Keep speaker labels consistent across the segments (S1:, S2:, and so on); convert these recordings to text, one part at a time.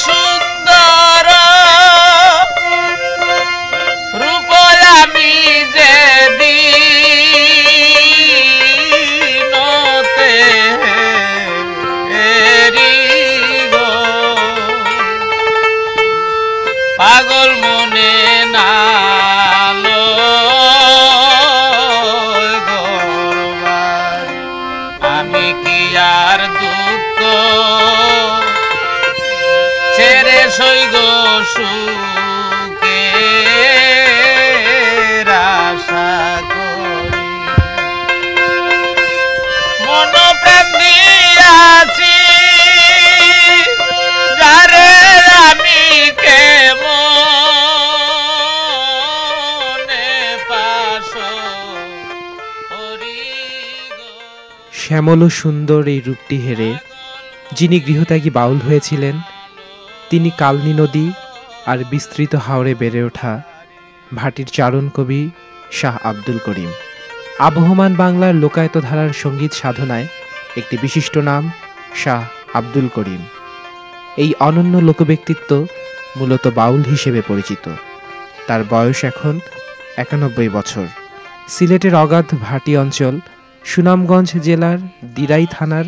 S1: সুন্দর রূপ আমি যে দিনতে পাগল মনে নালো আমি কি আর দুঃখ ছেড়ে সইগ সুখে আশা করি মন প্রাণ দিয়াছি যারে আমি
S2: শ্যামল ও সুন্দর এই রূপটি হেরে যিনি গৃহত্যাগী বাউল হয়েছিলেন তিনি কালনী নদী আর বিস্তৃত হাওরে বেড়ে ওঠা ভাটির চারণ কবি শাহ আব্দুল করিম। আবহমান বাংলার লোকায়ত ধারার সঙ্গীত সাধনায় একটি বিশিষ্ট নাম শাহ আব্দুল করিম। এই অনন্য লোকব্যক্তিত্ব মূলত বাউল হিসেবে পরিচিত। তার বয়স এখন ৯১ বছর। সিলেটের অগাধ ভাটি অঞ্চল সুনামগঞ্জ জেলার দিরাই থানার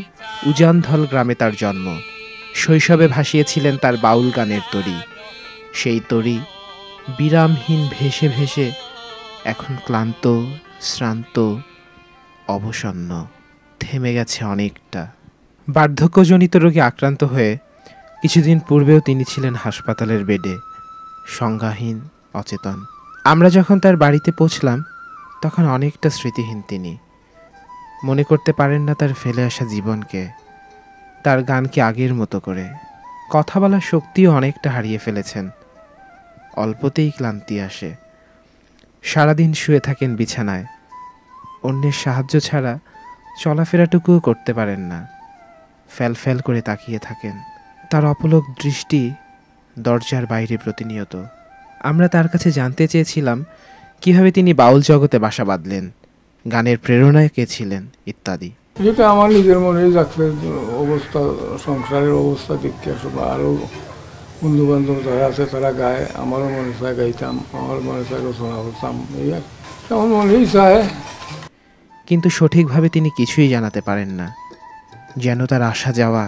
S2: উজানধল গ্রামে তার জন্ম। শৈশবে ভাসিয়েছিলেন তার বাউল গানের তরি। সেই তরি বিরামহীন ভেসে ভেসে এখন ক্লান্ত, শ্রান্ত, অবসন্ন, থেমে গেছে অনেকটা। বার্ধক্যজনিত রোগে আক্রান্ত হয়ে কিছুদিন পূর্বেও তিনি ছিলেন হাসপাতালের বেডে, সংজ্ঞাহীন, অচেতন। আমরা যখন তার বাড়িতে পৌঁছলাম তখন অনেকটা স্মৃতিহীন তিনি। মনে করতে পারেন না তার ফেলে আসা জীবনকে, তার গানকে আগের মতো করে। কথা বলার শক্তিও অনেকটা হারিয়ে ফেলেছেন। অল্পতেই ক্লান্তি আসে। সারাদিন শুয়ে থাকেন বিছানায়, অন্যের সাহায্য ছাড়া চলাফেরাটুকুও করতে পারেন না। ফ্যাল ফ্যাল করে তাকিয়ে থাকেন, তার অপলক দৃষ্টি দরজার বাইরে প্রতিনিয়ত। আমরা তার কাছে জানতে চেয়েছিলাম কিভাবে তিনি বাউল জগতে বাসা বাঁধলেন, গানের প্রেরণায় কে ছিলেন ইত্যাদি।
S3: যেটা আমার নিজের মনে যাচ্ছে অবস্থা, সংসারের অবস্থা দেখতে বা আরও বন্ধু বান্ধব যারা আছে তারা গায়, আমারও মনে চায় গাইতাম, আমার মনে চায় রচনা করতাম, এই আর তেমন মনেই চায়।
S2: কিন্তু সঠিকভাবে তিনি কিছুই জানাতে পারেন না, যেন তার আসা যাওয়া,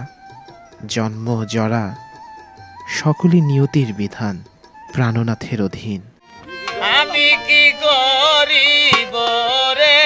S2: জন্ম জরা সকলই নিয়তির বিধান, প্রাণনাথের অধীন।
S1: আমি কি করিব রে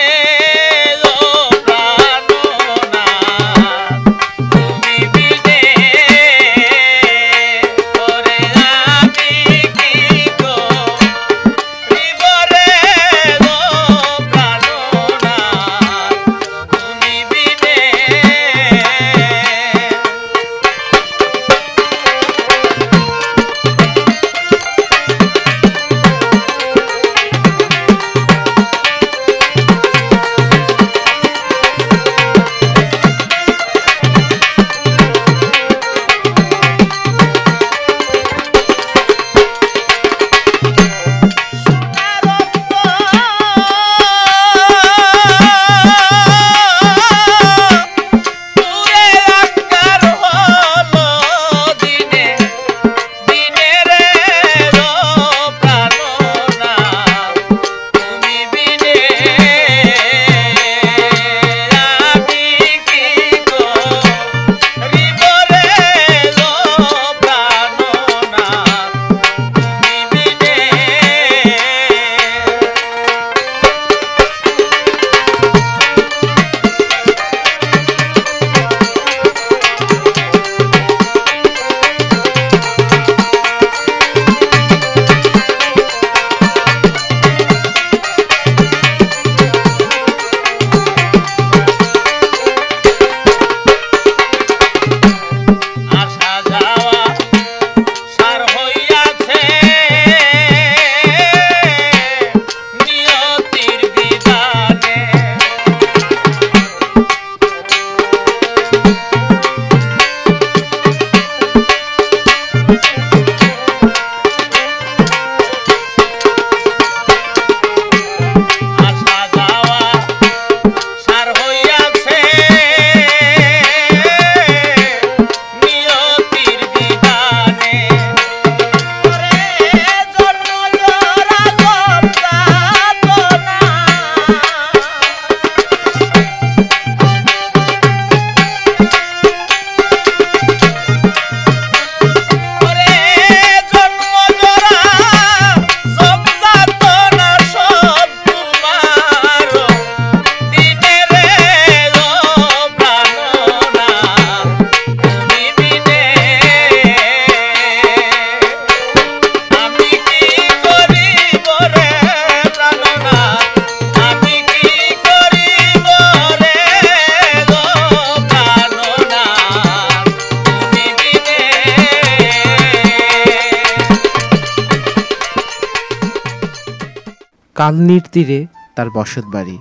S2: কালনির তীরে তার বসতবাড়ি।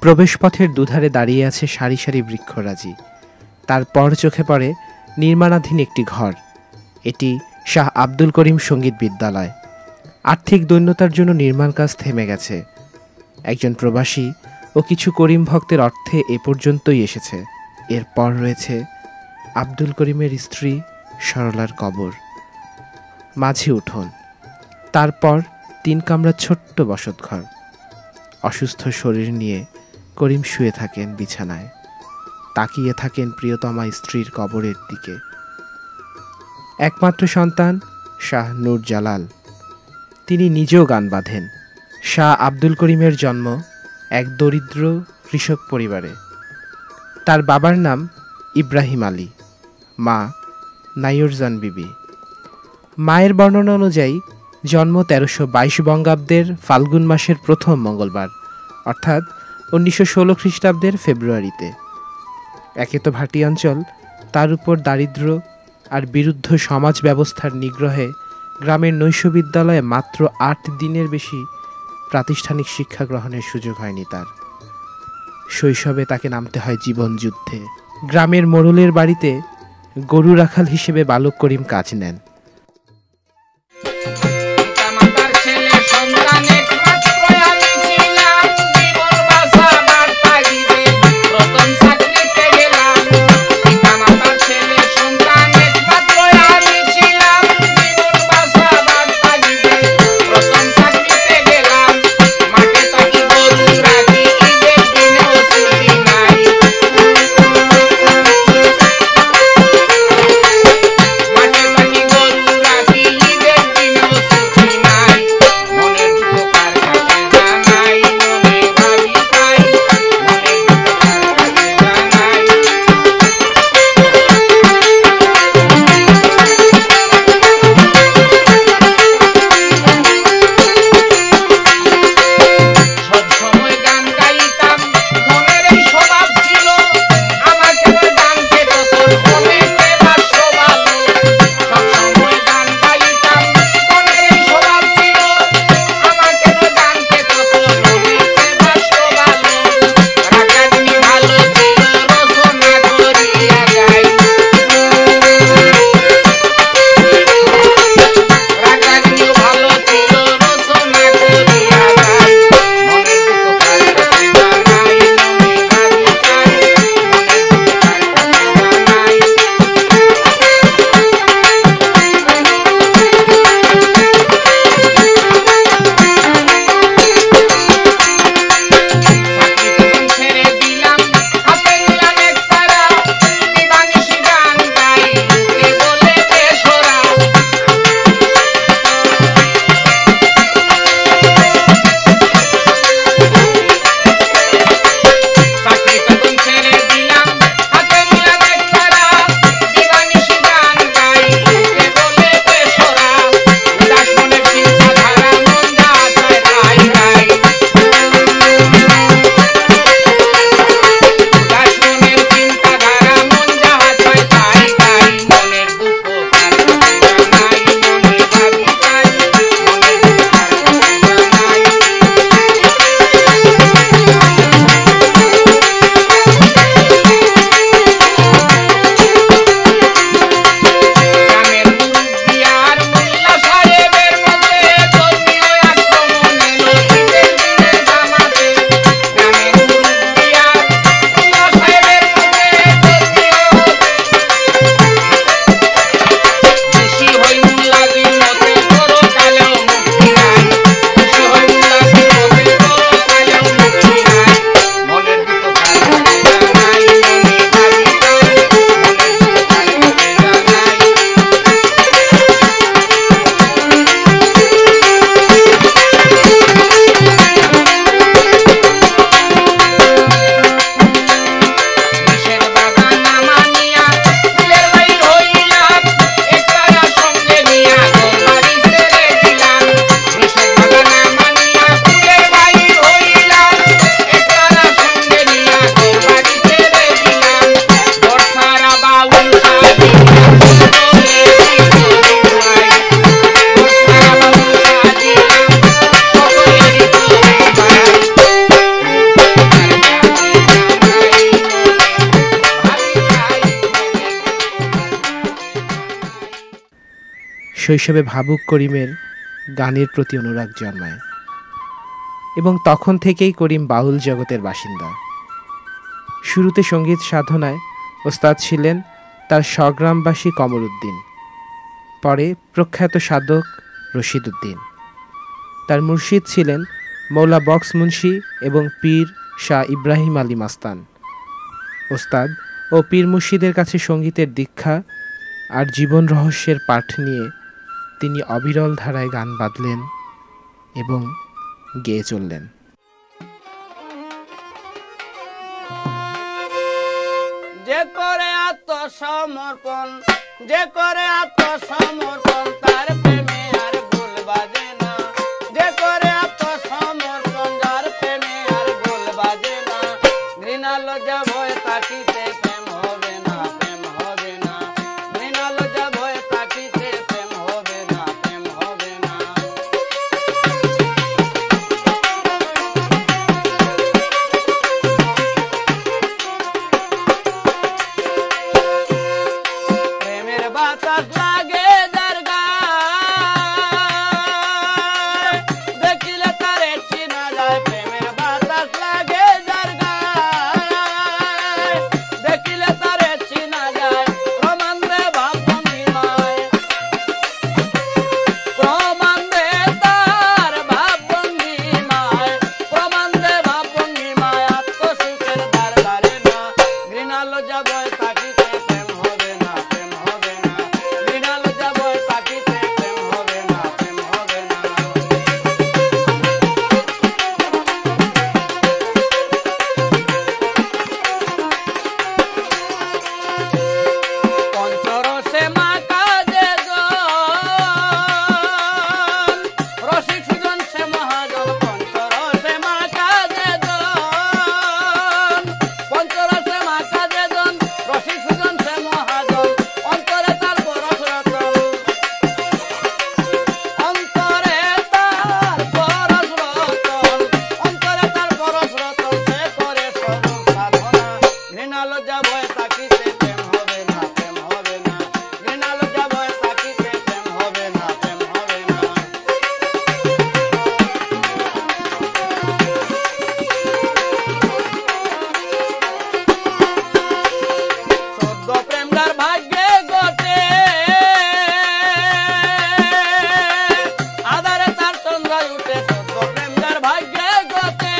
S2: প্রবেশপথের দুধারে দাঁড়িয়ে আছে সারি সারি বৃক্ষরাজি। তারপর চোখে পড়ে নির্মাণাধীন একটি ঘর। এটি শাহ আব্দুল করিম সঙ্গীত বিদ্যালয়। আর্থিক দৈন্যতার জন্য নির্মাণ কাজ থেমে গেছে। একজন প্রবাসী ও কিছু করিম ভক্তের অর্থে এ পর্যন্তই এসেছে। এরপর রয়েছে আব্দুল করিমের স্ত্রী সরলার কবর, মাঝে উঠোন, তারপর 3 কামরা ছোট্ট বসতঘর। অসুস্থ শরীর নিয়ে করিম শুয়ে থাকেন বিছানায়, তাকিয়ে থাকেন প্রিয়তমা স্ত্রীর কবরের দিকে। একমাত্র সন্তান শাহ নূর জালাল, তিনি নিজেও গান বাঁধেন। শাহ আব্দুল করিমের জন্ম এক দরিদ্র কৃষক পরিবারে। তার বাবার নাম ইব্রাহিম আলী, মা নাইরজান বিবি। মায়ের বর্ণনা অনুযায়ী জন্ম 1322 বঙ্গাব্দের ফাল্গুন মাসের প্রথম মঙ্গলবার, অর্থাৎ 1916 খ্রিস্টাব্দের ফেব্রুয়ারিতে। একে তো ভাটি অঞ্চল, তার উপর দারিদ্র্য আর বিরুদ্ধ সমাজ ব্যবস্থার নিগ্রহে গ্রামের নৈশ বিদ্যালয়ে মাত্র 8 দিনের বেশি প্রাতিষ্ঠানিক শিক্ষা গ্রহণের সুযোগ হয়নি তার। শৈশবে তাকে নামতে হয় জীবন যুদ্ধে। গ্রামের মোড়লের বাড়িতে গরু রাখাল হিসেবে বালক করিম কাজ নেন।
S1: মাঠে থাকি
S2: শৈশবে ভাবুক করিমের গানের প্রতি অনুরাগ জন্মায় এবং তখন থেকেই করিম বাউল জগতের বাসিন্দা। শুরুতে সঙ্গীত সাধনায় ওস্তাদ ছিলেন তার স্বগ্রামবাসী কমর উদ্দিন, পরে প্রখ্যাত সাধক রশিদ উদ্দিন। তার মুর্শিদ ছিলেন মৌলা বক্স মুন্সি এবং পীর শাহ ইব্রাহিম আলী মাস্তান। ওস্তাদ ও পীর মুর্শিদের কাছে সঙ্গীতের দীক্ষা আর জীবন রহস্যের পাঠ নিয়ে তিনি অবিরল ধারায় গান বাঁধলেন এবং গেয়ে চললেন।
S1: যে করে আত্মসমর্পণ, যে করে আত্মসমর্পণ, তার প্রেমে আর ভুল বাজে না। যে করে আত্মসমর্পণ, যার প্রেমে আর ভুল বাজে না। ঘৃণা লজ্জা ভয় তাকিতে প্রেম হবে না, প্রেম হবে না। ঘৃণা লজ্জা ভয় তাকিতে প্রেম হবে না, প্রেম হবে না। প্রেমের বাতাস লাগে যার গায়ে, দেখিলে তারে চিনা যায়। প্রেমের বাতাস লাগে যার গায়ে, দেখিলে তারে চিনা যায়। প্রমাণ দে ভাব ভঙ্গিমায়, প্রমাণ দে তার ভাব ভঙ্গিমায়, প্রমাণ দে ভাব ভঙ্গিমায়। আত্মসুখের দ্বার দ্বারে না, ঘৃণা লজ্জা ভয় তাকিতে প্রেম হবে না, প্রেম হবে না। ঘৃণা লজ্জা ভয় তাকিতে প্রেম হবে না, প্রেম হবে না। পঞ্চরসে মাখা যে জন, রসিক সুজন সে মহাজন। পঞ্চরসে মাখা যে জন, পঞ্চরসে মাখা যে জন, রসিক সুজন সে মহাজন। অন্তরে তার পরশ রতন, অন্তরে তার পরশ রতন, অন্তরে তার পরশ রতন। সে করে সরল সাধনা, ঘৃণা লজ্জা ভয় তাকিতে প্রেম হবে না, প্রেম হবে না। ঘৃণা লজ্জা ভয় তাকিতে প্রেম হবে না, প্রেম হবে না। সদ্য প্রেমদার ভাগ্যে ঘটে, আধারে তার চন্দ্র উঠে। সদ্য প্রেমদার ভাগ্যে ঘটে,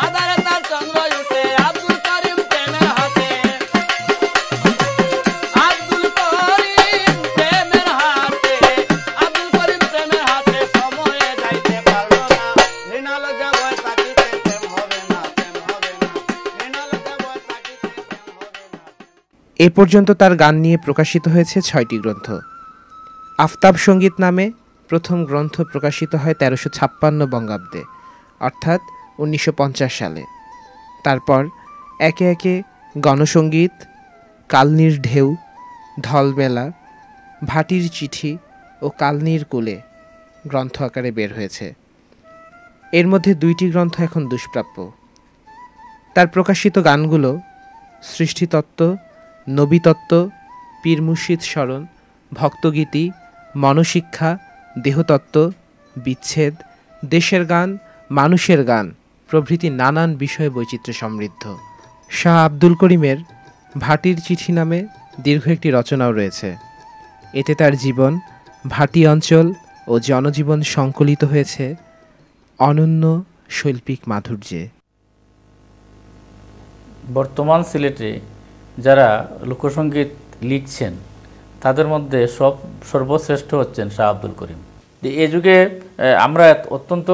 S1: আধারে তার চন্দ্র উঠে। আব্দুল করিম প্রেমের হাতে, আব্দুল করিম প্রেমের হাতে, আব্দুল করিম প্রেমের হাতে। সময়ে যাইতে পারলো না, ঘৃণা লজ্জা ভয় তাকিতে প্রেম হবে না, প্রেম হবে না। ঘৃণা লজ্জা ভয় তাকিতে প্রেম হবে না।
S2: এ পর্যন্ত তার গান নিয়ে প্রকাশিত হয়েছে 6টি গ্রন্থ। আফতাব সঙ্গীত নামে প্রথম গ্রন্থ প্রকাশিত হয় 1356 বঙ্গাব্দে, অর্থাৎ 1950 সালে। তারপর একে একে গণসঙ্গীত, কালনির ঢেউ, ঢলমেলা, ভাটির চিঠি ও কালনির কূলে গ্রন্থ আকারে বের হয়েছে। এর মধ্যে 2টি গ্রন্থ এখন দুষ্প্রাপ্য। তার প্রকাশিত গানগুলো সৃষ্টিতত্ত্ব, নবীতত্ত্ব, পীর মুর্শিদ স্মরণ, ভক্তগীতি, মনশিক্ষা, দেহতত্ত্ব, বিচ্ছেদ, দেশের গান, মানুষের গান প্রভৃতি নানান বিষয়ে বৈচিত্র্য সমৃদ্ধ। শাহ আব্দুল করিমের ভাটির চিঠি নামে দীর্ঘ একটি রচনাও রয়েছে। এতে তার জীবন, ভাটি অঞ্চল ও জনজীবন সংকলিত হয়েছে অনন্য শৈল্পিক মাধুর্যে।
S4: বর্তমান সিলেটে যারা লোকসঙ্গীত লিখছেন তাদের মধ্যে সর্বশ্রেষ্ঠ হচ্ছেন শাহ আব্দুল করিম। এই যুগে আমরা অত্যন্ত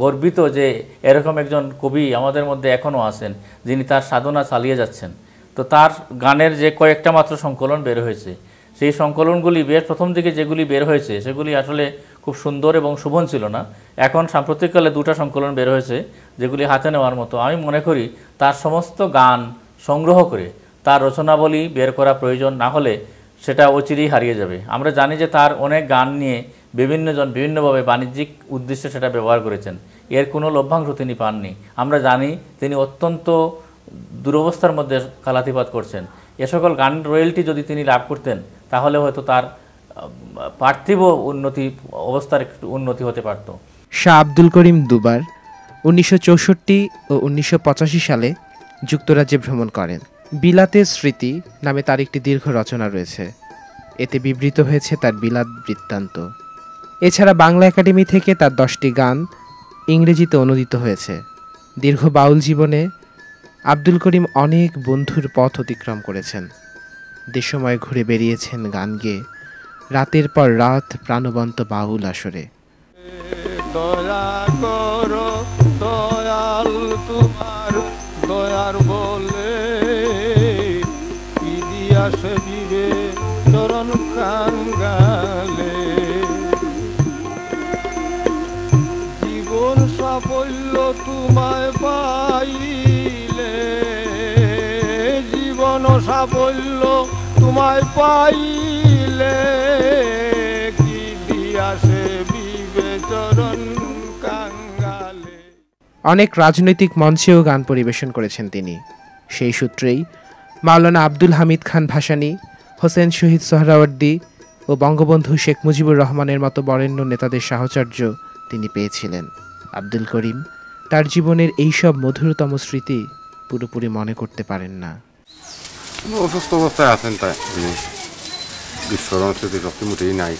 S4: গর্বিত যে এরকম একজন কবি আমাদের মধ্যে এখনও আছেন যিনি তার সাধনা চালিয়ে যাচ্ছেন। তো তার গানের যে কয়েকটা মাত্র সংকলন বের হয়েছে, সেই সংকলনগুলি প্রথম দিকে যেগুলি বের হয়েছে সেগুলি আসলে খুব সুন্দর এবং শোভন ছিল না। এখন সাম্প্রতিককালে 2টা সংকলন বের হয়েছে যেগুলি হাতে নেওয়ার মতো। আমি মনে করি তার সমস্ত গান সংগ্রহ করে তার রচনাবলী বের করা প্রয়োজন, না হলে সেটা অচিরেই হারিয়ে যাবে। আমরা জানি যে তার অনেক গান নিয়ে বিভিন্নজন বিভিন্নভাবে বাণিজ্যিক উদ্দেশ্যে সেটা ব্যবহার করেছেন, এর কোনো লভ্যাংশ তিনি পাননি। আমরা জানি তিনি অত্যন্ত দুরবস্থার মধ্যে কালাতিপাত করছেন। এ সকল গান রয়্যালটি যদি তিনি লাভ করতেন তাহলে হয়তো তার পার্থিব অবস্থার একটু উন্নতি হতে পারত।
S2: শাহ আব্দুল করিম দুবার 1964 ও 1985 সালে যুক্তরাজ্যে ভ্রমণ করেন। বিলাতের স্মৃতি নামে তার একটি দীর্ঘ রচনা রয়েছে। এতে বিবৃত হয়েছে তার বিলাত বৃত্তান্ত। এছাড়া বাংলা একাডেমি থেকে তার 10টি গান ইংরেজিতে অনূদিত হয়েছে। দীর্ঘ বাউল জীবনে আব্দুল করিম অনেক বন্ধুর পথ অতিক্রম করেছেন। দেশময় ঘুরে বেরিয়েছেন গান গেয়ে, রাতের পর রাত প্রাণবন্ত বাউল আসরে।
S3: দয়া করো দয়াল তোমার দয়ার বলে কি দিয়াছে দিবে চরণ কাঙ্গালে। জীবন সাফল্য তোমায় পাইলে, জীবন সাফল্য তোমায় পাইলে কি দিয়াছে বিবেচরণ কাঙ্গালে।
S2: অনেক রাজনৈতিক মঞ্চেও গান পরিবেশন করেছেন তিনি। সেই সূত্রেই মাওলানা আব্দুল হামিদ খান ভাসানী, হোসেন শহীদ সোহরাওয়ার্দী ও বঙ্গবন্ধু শেখ মুজিবুর রহমানের মতো বরেণ্য নেতাদের সাহচর্য তিনি পেয়েছিলেন। আব্দুল করিম তার জীবনের এইসব মধুরতম স্মৃতি পুরোপুরি মনে করতে পারেন না।
S5: অসুস্থ অবস্থায় আছেন, তাই বিস্ফোরণ স্মৃতি শক্তি মোটেই নাই,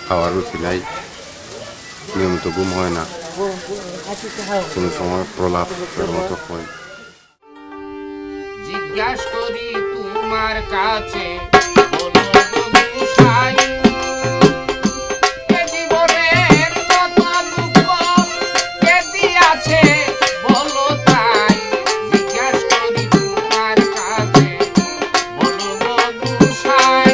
S5: খাওয়ার রুচি নাই, নিয়মিত ঘুম হয় না, কোনো সময় প্রলাপ মতো হয়।
S1: জিজ্ঞাসা করি তোমার কাছে বলো গো গোসাই, এ জীবনের যত দুঃখ কে দিয়াছে বলো তাই। জিজ্ঞাসা করি তোমার কাছে বলো গো গোসাই।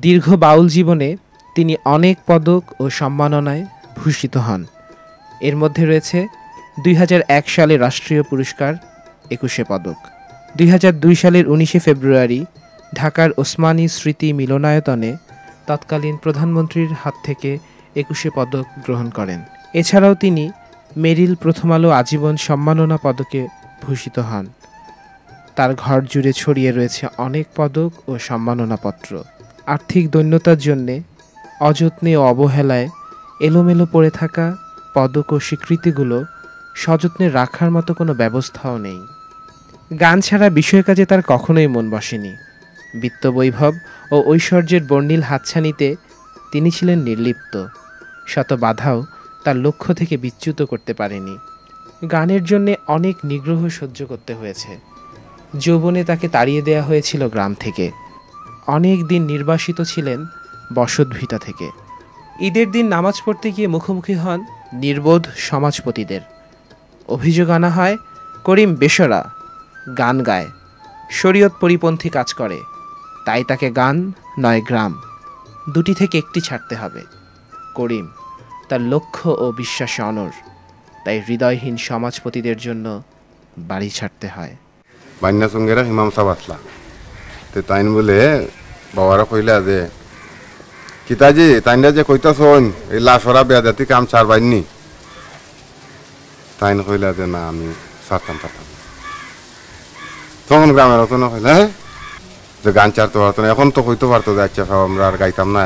S2: দীর্ঘ বাউল জীবনে তিনি অনেক পদক ও সম্মাননায় ভূষিত হন। এর মধ্যে রয়েছে 2001 সালে রাষ্ট্রীয় পুরস্কার 21 পদক, 2002 সালের 19 ফেব্রুয়ারি ঢাকার ওসমানী স্মৃতি মিলনায়তনে তৎকালীন প্রধানমন্ত্রীর হাত থেকে 21 পদক গ্রহণ করেন। এছাড়াও তিনি মেরিল প্রথম আলো আজীবন সম্মাননা পদকে ভূষিত হন। তার ঘর জুড়ে ছড়িয়ে রয়েছে অনেক পদক ও সম্মাননাপত্র। আর্থিক দৈন্যতার জন্যে অযত্নে ও অবহেলায় এলোমেলো পড়ে থাকা পদক ও স্বীকৃতিগুলো সযত্নে রাখার মতো কোনো ব্যবস্থাও নেই। গান ছাড়া বিষয় কাজে তার কখনোই মন বসেনি। বিত্তবৈভব ও ঐশ্বর্যের বর্ণিল হাতছানিতে তিনি ছিলেন নির্লিপ্ত। শত বাধাও তার লক্ষ্য থেকে বিচ্যুত করতে পারেনি। গানের জন্যে অনেক নিগ্রহ সহ্য করতে হয়েছে। যৌবনে তাকে তাড়িয়ে দেয়া হয়েছিল গ্রাম থেকে। অনেক দিন নির্বাসিত ছিলেন বসতভিটা থেকে। ঈদের দিন নামাজ পড়তে গিয়ে মুখোমুখি হন নির্বোধ সমাজপতিদের। অভিযোগ আনা হয় করিম বেশরা, গান গায়, শরীয়ত পরিপন্থী কাজ করে, তাই তাকে গান নয় গ্রাম, দুটি থেকে একটি ছাড়তে হবে। করিম তার লক্ষ্য ও বিশ্বাসে অনড়, তাই হৃদয়হীন সমাজপতিদের জন্য বাড়ি ছাড়তে হয়।
S5: বান্যা সঙ্গেরা হিমাম সাহ আসলা তো তাইন বলে বাবারা কইলা যে কিতাজি তাইনরা যে কইতাছন এই লাশরা বেয়া জাতি কাম ছাড়বাইনি। তাইন কইলা যে না আমি ছাড়তাম পারতাম। তখন গ্রামের হতো না কইলা যে গান ছাড়তে পারতো না, এখন তো কইতে পারতো যে আচ্ছা সব আমরা আর গাইতাম না,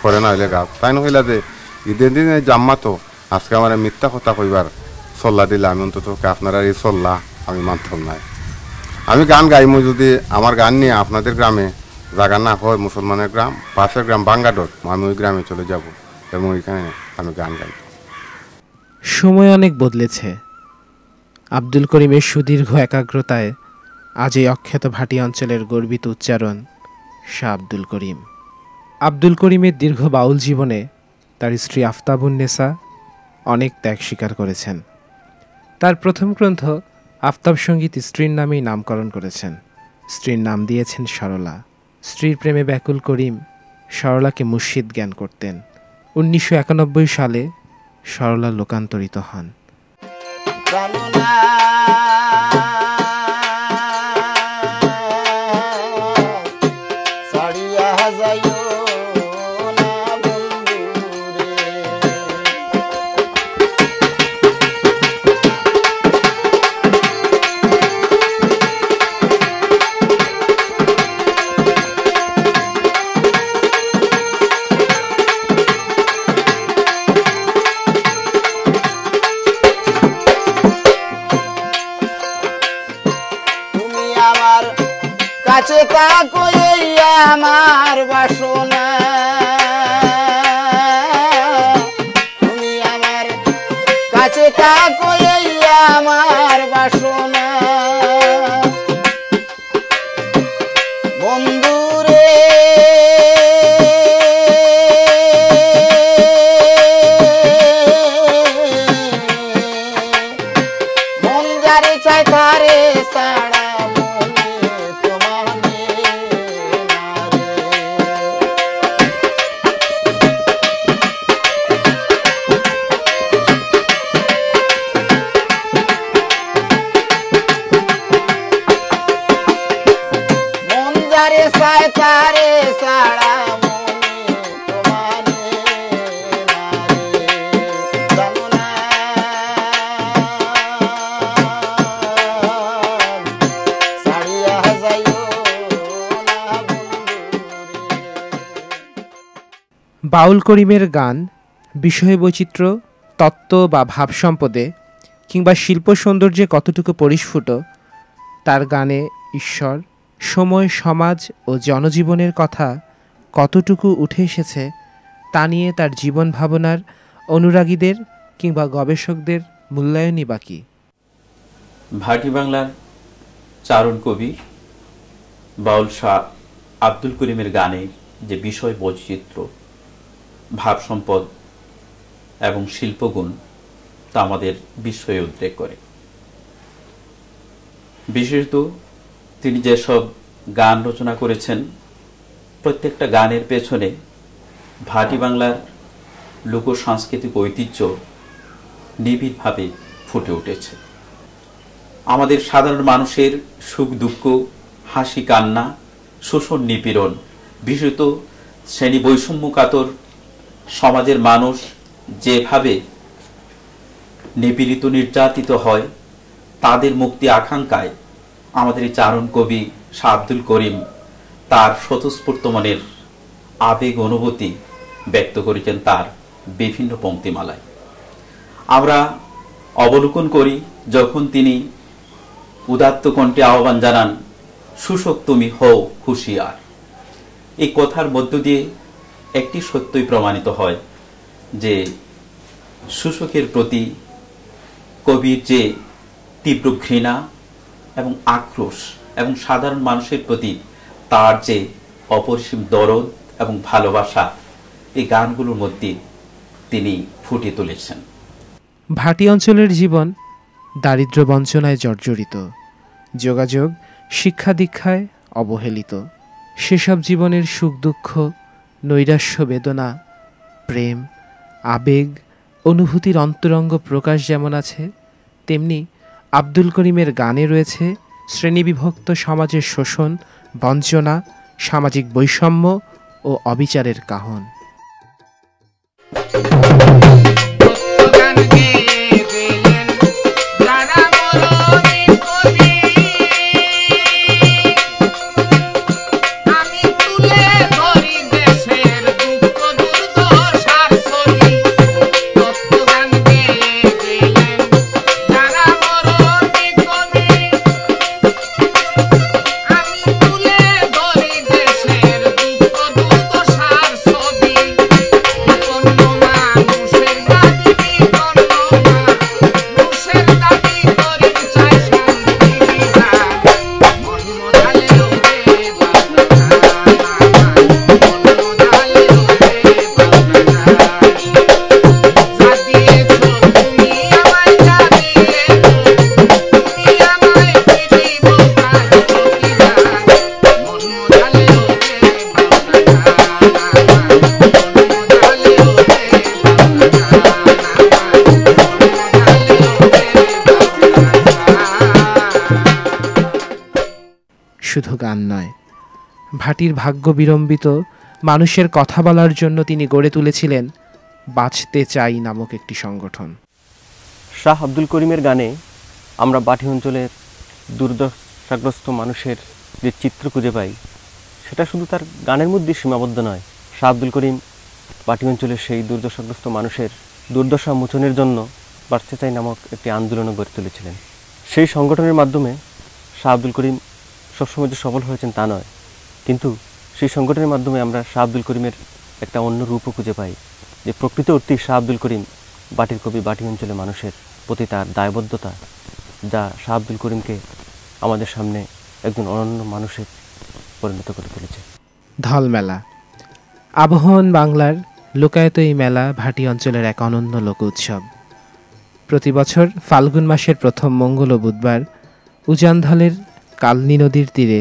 S5: করে না হইলে গাও। তাইন কইলা যে ঈদের দিন জাম্মা তো আজকে আমার মিথ্যা কথা কইবার চল্লা দিলে আমি অন্তত আপনারা এই চল্লা আমি মানতাম না। আমি গান গাইমু যদি আমার গান নিয়ে আপনাদের গ্রামে জায়গা না হয়, মুসলমানের গ্রাম পাশের গ্রাম বাঙ্গাডোর, আমি ওই গ্রামে চলে যাব এবং ওইখানে আমি গান গাই।
S2: সময় অনেক বদলেছে। আব্দুল করিমের সুদীর্ঘ একাগ্রতায় আজ এই অখ্যাত ভাটি অঞ্চলের গর্বিত উচ্চারণ শাহ আব্দুল করিম। আব্দুল করিমের দীর্ঘ বাউল জীবনে তার স্ত্রী আফতাবুন্নেসা অনেক ত্যাগ স্বীকার করেছেন। তার প্রথম গ্রন্থ আফতাব সঙ্গীত স্ত্রীর নামেই নামকরণ করেছেন। স্ত্রীর নাম দিয়েছেন সরলা। স্ত্রীর প্রেমে ব্যাকুল করিম সরলাকে মুর্শিদ জ্ঞান করতেন। 1991 সালে সরলা লোকান্তরিত হন।
S1: কাছে থাকো এই আমার বাসনা, তুমি আমার কাছে থাকো এই আমার বাসনা, বন্ধুরে মন যারে চায় তারে ছাড়া তারে সাড়া মনে তোমারে জানা সাড়িয়া যাইও না বন্ধুরে।
S2: বাউল করিমের গান বিষয় বৈচিত্র্য, তত্ত্ব বা ভাব সম্পদে কিংবা শিল্প সৌন্দর্যে কতটুকু পরিস্ফুট, তার গানে ঈশ্বর, সময়, সমাজ ও জনজীবনের কথা কতটুকু উঠে এসেছে তা নিয়ে তার জীবন ভাবনার অনুরাগীদের কিংবা গবেষকদের মূল্যায়নই বাকি।
S6: ভাটি বাংলার চারণ কবি বাউল শাহ আব্দুল করিমের গানে যে বিষয় বৈচিত্র্য, ভাব সম্পদ এবং শিল্পগুণ তা আমাদের বিস্ময়ে উদ্রেক করে। বিশেষত তিনি যেসব গান রচনা করেছেন, প্রত্যেকটা গানের পেছনে ভাটি বাংলার লোক সাংস্কৃতিক ঐতিহ্য নিবিড়ভাবে ফুটে উঠেছে। আমাদের সাধারণ মানুষের সুখ দুঃখ, হাসি কান্না, শোষণ নিপীড়ন, বিশেষত শ্রেণী বৈষম্য কাতর সমাজের মানুষ যেভাবে নিপীড়িত নির্যাতিত হয়, তাদের মুক্তি আকাঙ্ক্ষায় আমাদের এই চারণ কবি শাহ আব্দুল করিম তার স্বতঃস্ফূর্ত মনের আবেগ অনুভূতি ব্যক্ত করেছেন তার বিভিন্ন পংক্তিমালায়। আমরা অবলোকন করি যখন তিনি উদাত্ত কণ্ঠে আহ্বান জানান, শোষক তুমি হও হুঁশিয়ার। এই কথার মধ্য দিয়ে একটি সত্যই প্রমাণিত হয় যে শোষকের প্রতি কবির যে তীব্র ঘৃণা এবং আক্রোশ এবং সাধারণ মানুষের প্রতি তার যে অপরিসীম দরদ এবং ভালোবাসা, এই গানগুলোর মধ্যে তিনি ফুটিয়ে তুলেছেন।
S2: ভাটি অঞ্চলের জীবন দারিদ্র বঞ্চনায় জর্জরিত, যোগাযোগ শিক্ষা দীক্ষায় অবহেলিত। সেসব জীবনের সুখ দুঃখ, নৈরাশ্য বেদনা, প্রেম, আবেগ, অনুভূতির অন্তরঙ্গ প্রকাশ যেমন আছে, তেমনি আব্দুল করিমের গানে রয়েছে শ্রেণীবিভক্ত সমাজের শোষণ, বঞ্চনা, সামাজিক বৈষম্য ও অবিচারের কাহন। শুধু গান নয়, ভাটির ভাগ্য বিড়ম্বিত মানুষের কথা বলার জন্য তিনি গড়ে তুলেছিলেন বাঁচতে চাই নামক একটি সংগঠন।
S7: শাহ আব্দুল করিমের গানে আমরা বাটি অঞ্চলের দুর্দশাগ্রস্ত মানুষের যে চিত্র খুঁজে পাই, সেটা শুধু তার গানের মধ্যে সীমাবদ্ধ নয়। শাহ আব্দুল করিম বাটি অঞ্চলের সেই দুর্দশাগ্রস্ত মানুষের দুর্দশা মোচনের জন্য বাঁচতে চাই নামক একটি আন্দোলনও গড়ে তুলেছিলেন। সেই সংগঠনের মাধ্যমে শাহ আব্দুল করিম সবসময় যে সফল হয়েছেন তা নয়, কিন্তু সেই সংগঠনের মাধ্যমে আমরা শাহ আব্দুল করিমের একটা অন্য রূপও খুঁজে পাই, যে প্রকৃত অর্থেই শাহ আব্দুল করিম বাটির কবি, বাটি অঞ্চলের মানুষের প্রতি তার দায়বদ্ধতা, যা শাহ আব্দুল করিমকে আমাদের সামনে একজন অনন্য মানুষে পরিণত করে তুলেছে।
S2: ধল মেলা, আবহমান বাংলার লোকায়ত এই মেলা ভাটি অঞ্চলের এক অনন্য লোক উৎসব। প্রতি বছর ফাল্গুন মাসের প্রথম মঙ্গল ও বুধবার উজানধলের কালনী নদীর তীরে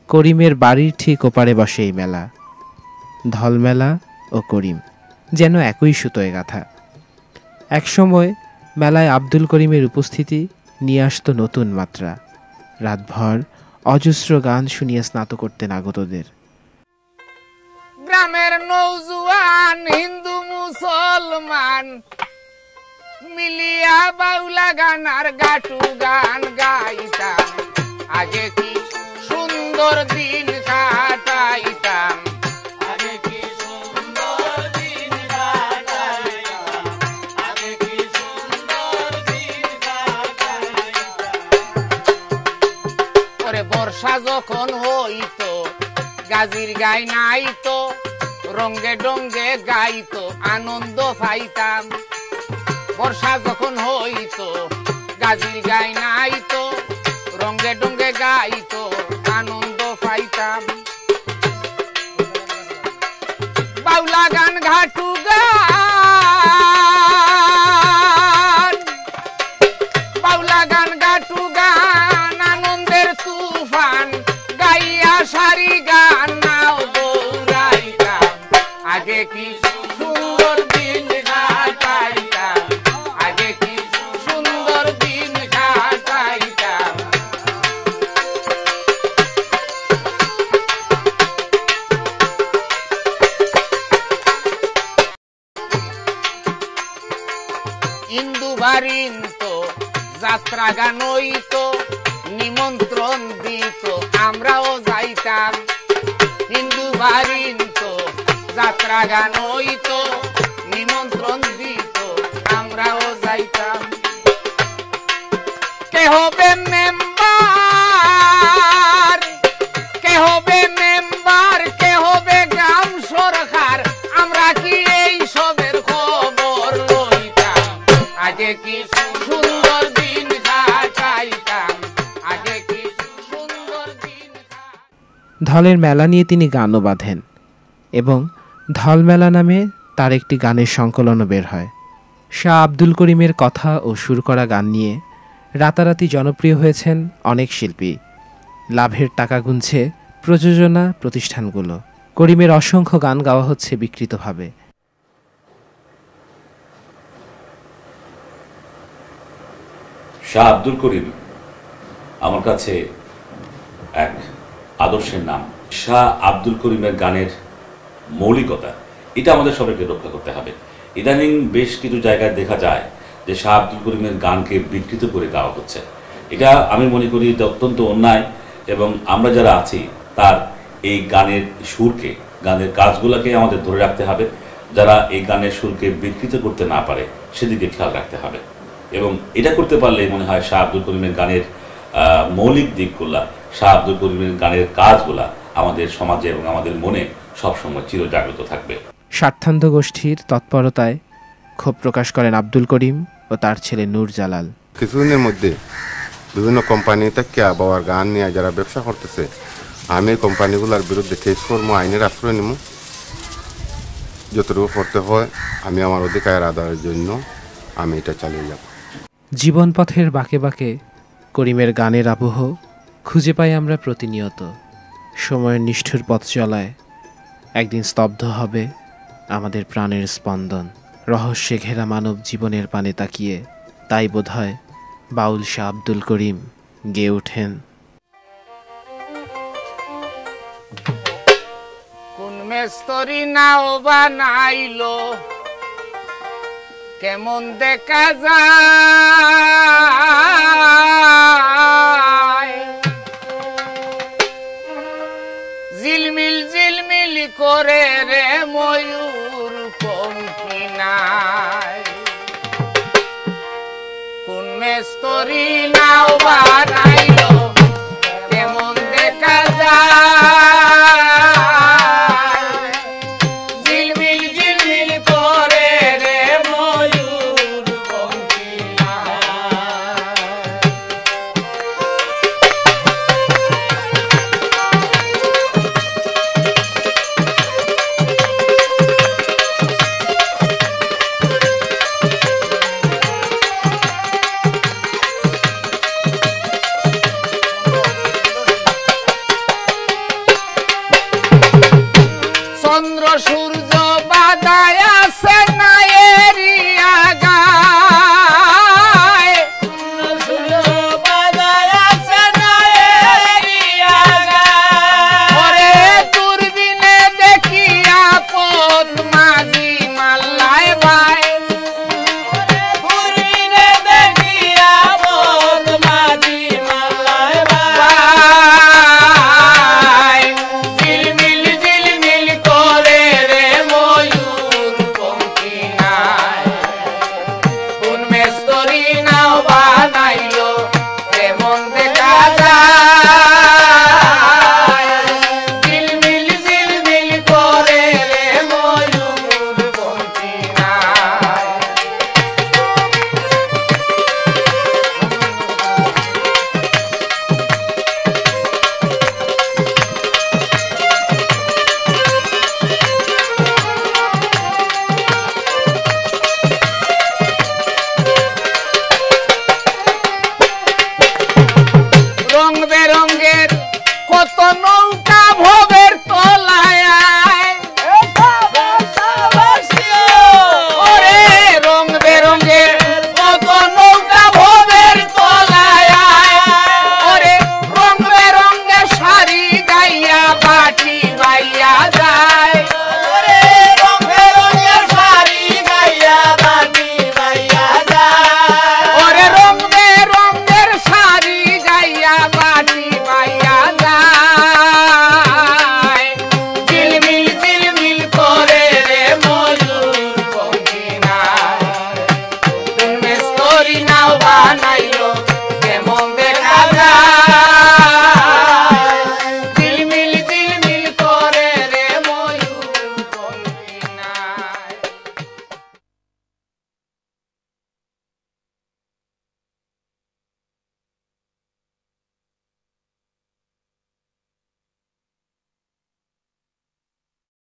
S2: করিমের বাড়ির ঠিক ওপারে বসে এই মেলা। ধল মেলা ও করিম যেন একই সুতোয় গাঁথা। একসময় মেলায় আব্দুল করিমের উপস্থিতি নিয়ে আসতো নতুন মাত্রা। রাতভর অজস্র গান শুনিয়ে স্নাত করতেন আগতদের।
S1: গ্রামের নৌজুয়ান হিন্দু মুসলমান মিলিয়া বাউলা গান আর গাটু গান গাইতাম। আগে কি সুন্দর দিন কাটাইতাম, আগে কি সুন্দর দিন কাটাইতাম, আগে কি সুন্দর দিন কাটাইতাম। পরে বর্ষা যখন হইতো গাজির গাই নাইতো, রঙ্গে ডঙ্গে গাইতো আনন্দ পাইতাম। বর্ষা যখন হইতো গাজির গাই নাইতো, রঙ্গে ডঙ্গে গাইতো আনন্দ পাইতাম। বাউলা গান ঘাটু গান, বাউলা গান ঘাটু গান আনন্দের তুফান গাইয়া সারি গান নাও দৌড়াইতাম। আগে কি সুন্দর দিন কাটাইতাম, আগে কি সুন্দর দিন কাটাইতাম। ইন্দু বারিন্ত যাত্রা গান হইতো, নিমন্ত্রণ দিত আমরাও যাইতাম। হিন্দু বারিন্ত যাত্রা গান হইতো, নিমন্ত্রণ দিত আমরাও যাইতাম। কে হবে মেম্বার, কে হবে মেম্বার, কে হবে গ্রাম সরকার, আমরা কি এই সবের খবর লইতাম। আগে কি সুন্দর দিন কাটাইতাম, আগে কি সুন্দর দিন।
S2: ধলের মেলা নিয়ে তিনি গানও বাঁধেন এবং ধল মেলা নামে তার একটি গানের সংকলনও বের হয়। শাহ আব্দুল করিমের কথা ও সুর করা গান নিয়ে রাতারাতি জনপ্রিয় হয়েছেন অনেক শিল্পী। লাভের টাকা গুনছে প্রযোজনা প্রতিষ্ঠানগুলো। করিমের অসংখ্য গান গাওয়া হচ্ছে বিকৃতভাবে।
S8: শাহ আব্দুল করিম আমার কাছে এক আদর্শের নাম। শাহ আব্দুল করিমের গানের মৌলিকতা এটা আমাদের সবাইকে রক্ষা করতে হবে। ইদানিং বেশ কিছু জায়গায় দেখা যায় যে শাহ আব্দুল করিমের গানকে বিকৃত করে গাওয়া হচ্ছে। এটা আমি মনে করি এটা অত্যন্ত অন্যায়, এবং আমরা যারা আছি তার এই গানের সুরকে, গানের কাজগুলোকে আমাদের ধরে রাখতে হবে। যারা এই গানের সুরকে বিকৃত করতে না পারে সেদিকে খেয়াল রাখতে হবে, এবং এটা করতে পারলে মনে হয় শাহ আব্দুল করিমের গানের মৌলিক দিকগুলা, শাহ আব্দুল করিমের গানের কাজগুলা আমাদের সমাজে এবং আমাদের মনে সবসময় চিরজাগ্রত থাকবে।
S2: স্বার্থান্ধ গোষ্ঠীর তৎপরতায় ক্ষোভ প্রকাশ করেন আব্দুল করিম ও তার ছেলে নূর জালাল।
S5: কিছুদিনের মধ্যে বিভিন্ন কোম্পানি থেকে বাবার গান নিয়ে যারা ব্যবসা করতেছে, আমি এই কোম্পানিগুলোর বিরুদ্ধে কেস করবো, আইনের আশ্রয় নেব। যতটুকু করতে হয় আমি আমার অধিকার আদায়ের জন্য আমি এটা চালিয়ে যাব।
S2: জীবন পথের বাঁকে বাঁকে করিমের গানের আবহ খুঁজে পাই আমরা প্রতিনিয়ত। সময়ের নিষ্ঠুর পথ চলায় একদিন স্তব্ধ হবে আমাদের প্রাণের স্পন্দন। রহস্যে ঘেরা মানব জীবনের পানে তাকিয়ে তাই বোধহয় বাউল শাহ আব্দুল করিম গেয়ে ওঠেন।
S1: কোন মেস্তরি নাও বানাইলো, কেমন দেখা যায়, ঝিলমিল ঝিলমিল করে রে ময়ূর পঙ্খী নাই। কোন মেস্তরি নাও বানাই